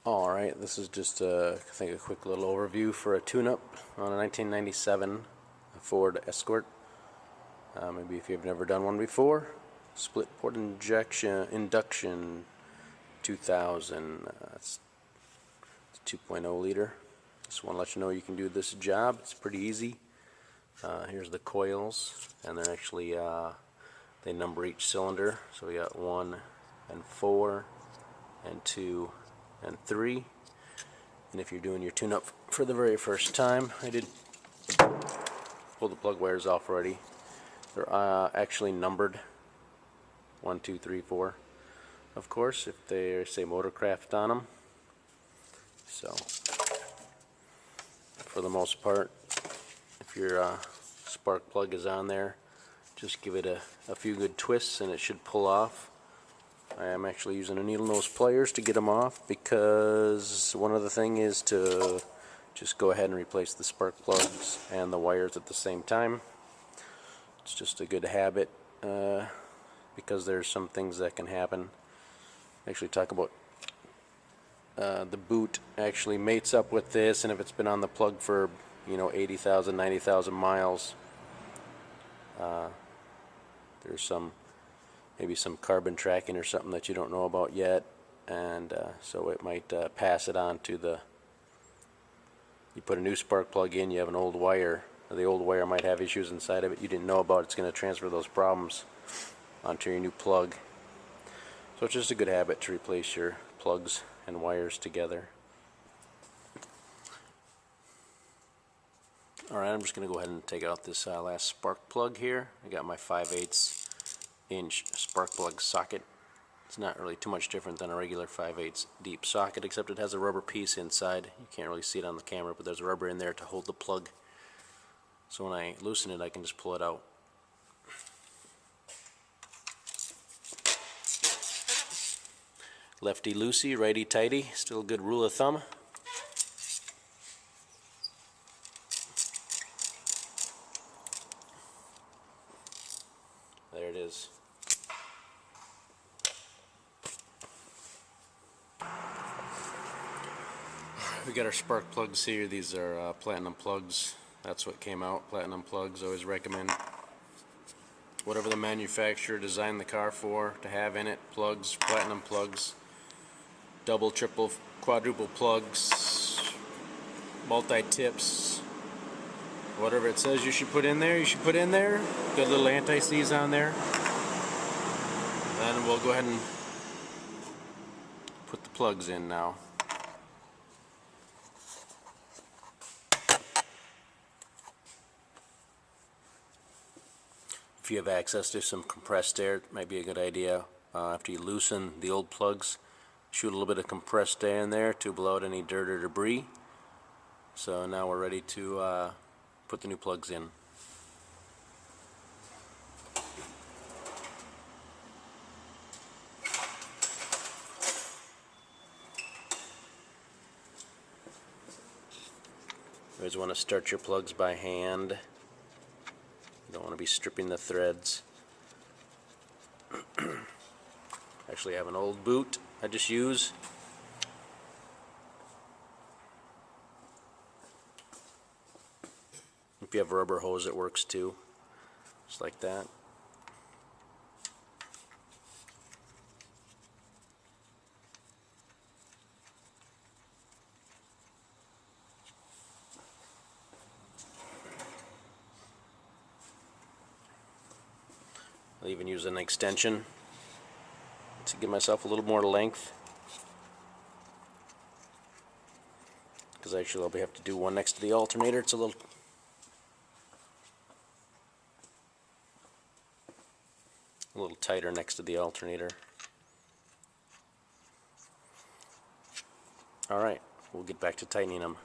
Alright, this is just I think a quick little overview for a tune-up on a 1997 Ford Escort. Maybe if you've never done one before. Split port induction 2000. It's 2.0 liter. Just want to let you know you can do this job. It's pretty easy. Here's the coils, and they're actually they number each cylinder. So we got 1 and 4 and 2 and 3. And if you're doing your tune-up for the very first time, I did pull the plug wires off already. They're actually numbered 1, 2, 3, 4. Of course, if they say Motorcraft on them. So, for the most part, if your spark plug is on there, just give it a few good twists and it should pull off. I am actually using a needle nose pliers to get them off, because one other thing is to just go ahead and replace the spark plugs and the wires at the same time. It's just a good habit, because there's some things that can happen. Actually talk about the boot actually mates up with this, and if it's been on the plug for 80,000, 90,000 miles, there's maybe some carbon tracking or something that you don't know about yet, and so it might pass it on to you put a new spark plug in, you have an old wire, the old wire might have issues inside of it you didn't know about. It's going to transfer those problems onto your new plug. So it's just a good habit to replace your plugs and wires together. Alright, I'm just going to go ahead and take out this last spark plug here. I got my 5/8 inch spark plug socket. It's not really too much different than a regular 5/8 deep socket, except it has a rubber piece inside. You can't really see it on the camera, but there's a rubber in there to hold the plug. So when I loosen it, I can just pull it out. Lefty loosey, righty tighty, still a good rule of thumb. There it is. We got our spark plugs here. These are platinum plugs. That's what came out, platinum plugs. Always recommend whatever the manufacturer designed the car for to have in it. Plugs, platinum plugs, double, triple, quadruple plugs, multi-tips. Whatever it says you should put in there, you should put in there. Good little anti-seize on there. Then we'll go ahead and put the plugs in now. If you have access to some compressed air, it might be a good idea. After you loosen the old plugs, shoot a little bit of compressed air in there to blow out any dirt or debris. So now we're ready to put the new plugs in. You always want to start your plugs by hand. You don't want to be stripping the threads. Actually, I have an old boot I just use. If you have a rubber hose, it works too. Just like that. I'll even use an extension to give myself a little more length, because actually I'll have to do one next to the alternator. It's a little tighter next to the alternator. Alright, we'll get back to tightening them.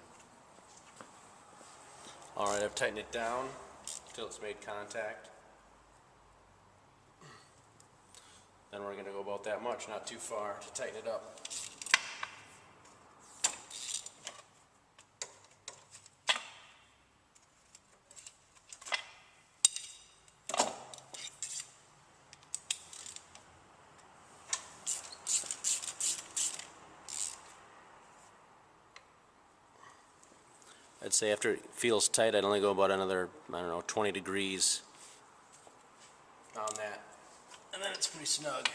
Alright, I've tightened it down until it's made contact. Then we're going to go about that much, not too far, to tighten it up. I'd say after it feels tight, I'd only go about another, I don't know, 20 degrees on that, and then it's pretty snug.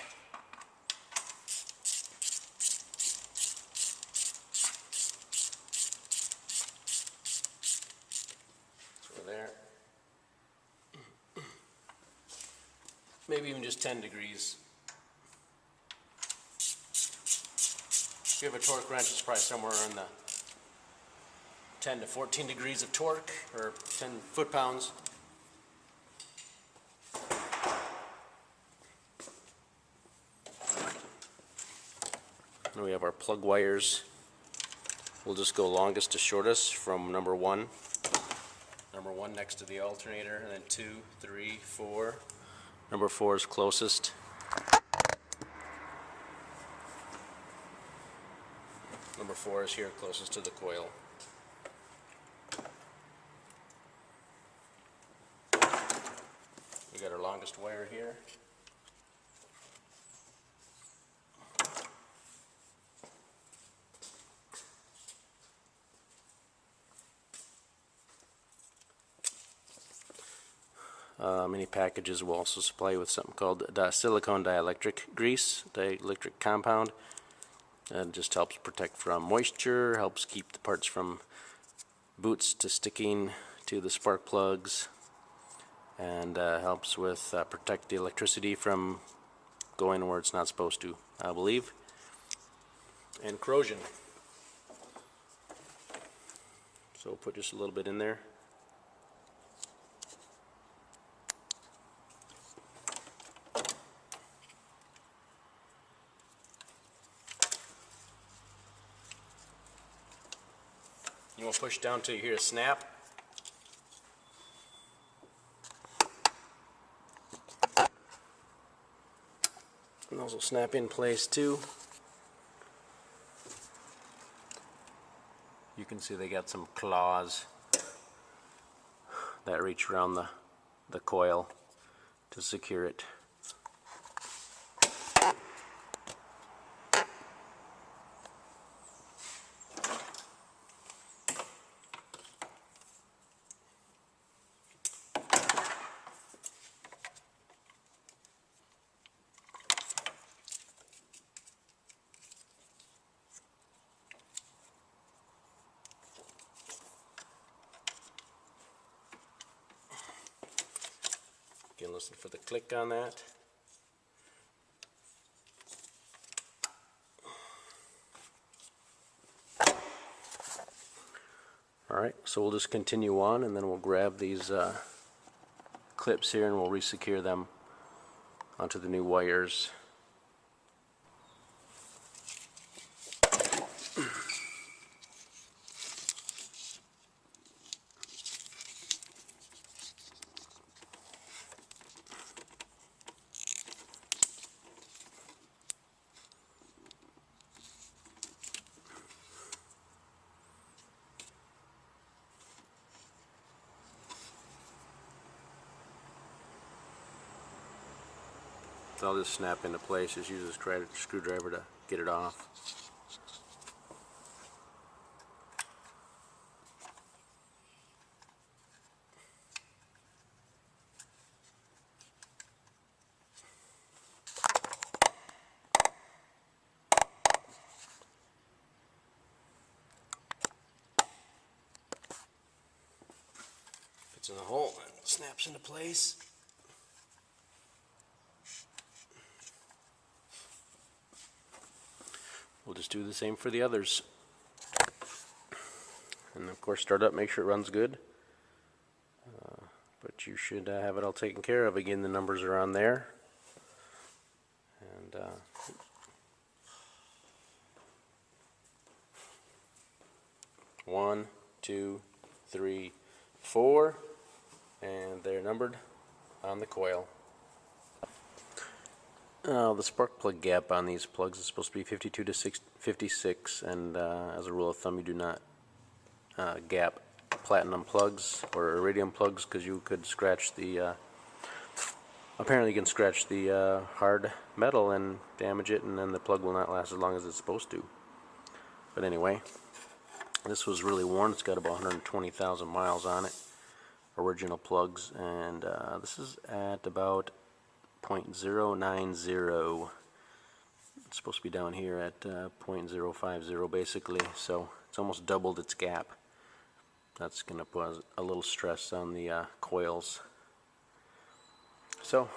So there. Maybe even just 10 degrees. If you have a torque wrench, it's probably somewhere in the 10 to 14 degrees of torque, or 10 foot-pounds. And we have our plug wires. We'll just go longest to shortest from number 1. Number 1 next to the alternator, and then 2, 3, 4. Number 4 is closest. Number 4 is here, closest to the coil. We got our longest wire here. Many packages will also supply you with something called silicone dielectric grease, dielectric compound. It just helps protect from moisture, helps keep the parts from boots to sticking to the spark plugs, and helps with protect the electricity from going where it's not supposed to, I believe, and corrosion. So we'll put just a little bit in there. You want to push down till you hear a snap. And those will snap in place too. You can see they got some claws that reach around the coil to secure it. Again, listen for the click on that. Alright, so we'll just continue on, and then we'll grab these clips here and we'll resecure them onto the new wires. They'll just snap into place. Just use a screwdriver to get it off. Fits in the hole and snaps into place. We'll just do the same for the others. And of course, start up, make sure it runs good. But you should have it all taken care of. Again, the numbers are on there. And 1, 2, 3, 4, and they're numbered on the coil. The spark plug gap on these plugs is supposed to be 52 to 56, and as a rule of thumb, you do not gap platinum plugs or iridium plugs, because you could scratch the apparently you can scratch the hard metal and damage it, and then the plug will not last as long as it's supposed to. But anyway, This was really worn. It's got about 120,000 miles on it. Original plugs, and this is at about 0.090. It's supposed to be down here at 0.050 basically, so it's almost doubled its gap. That's going to put a little stress on the coils. So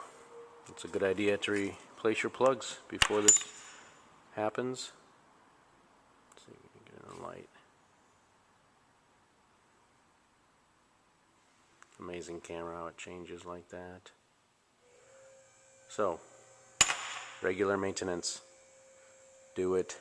it's a good idea to replace your plugs before this happens. Let's see if we can get it in the light. Amazing camera how it changes like that. So, regular maintenance. Do it.